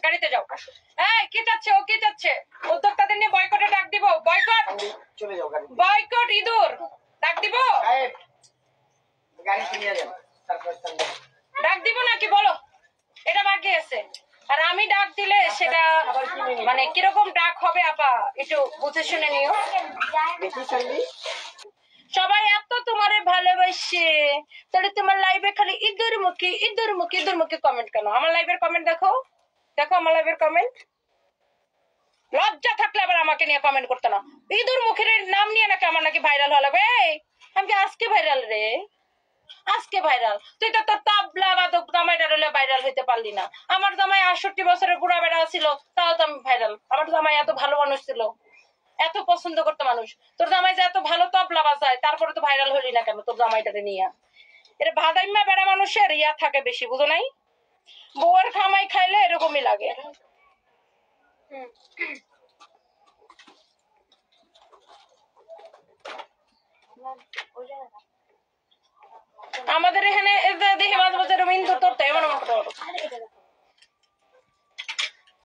গাড়িতে যাও। এই কি চাচ্ছে ও, কি চাচ্ছে? উদ্যোক্তাদের নিয়ে বয়কটে ডাক দিব। বয়কট, চলে যাও গাড়ি, বয়কট ইঁদুর ডাক দিব। গাড়ি কিনে যাও, তারপর ডাক দিব নাকি বলো? এটা বাকি আছে। আর আমি ডাক দিলে সেটা মানে কিরকম ডাক হবে আপা একটু বুঝে শুনে নিও। বেশি শুনবি। সবাই এত তোমারে ভালোবাসে, তাহলে তোমার লাইভে খালি ইঁদুর মুখী ইঁদুর মুখী ইঁদুর মুখী কমেন্ট কেন? আমার লাইভের কমেন্ট দেখো, দেখো আমার লাইভের কমেন্ট। লজ্জা থাকলে আবার আমাকে নিয়ে কমেন্ট করতে না। ইঁদুর মুখের নাম নিয়ে নাকি আমার নাকি ভাইরাল হওয়া লাগবে? আমি কি আজকে ভাইরাল রে? আজকে ভাইরাল? তুই তো তোর তাবলা বাদক জামাইটা রইলে ভাইরাল হইতে পারলি না। আমার জামাই 68 বছরের বুড়া বেড়া ছিল, তাও তো আমি ভাইরাল। আমার জামাই এত ভালো মানুষ ছিল, এত পছন্দ করতো মানুষ। তোর জামাই যে এত ভালো তবলা বাজায়, তারপরে তো ভাইরাল হলি না কেন তোর জামাইটারে নিয়ে? এটা ভাদাইম্মা বেড়া মানুষের ইয়া থাকে বেশি, বুঝো নাই? বউয়ের খামাই খাইলে এরকমই লাগে। আমাদের এখানে এই যে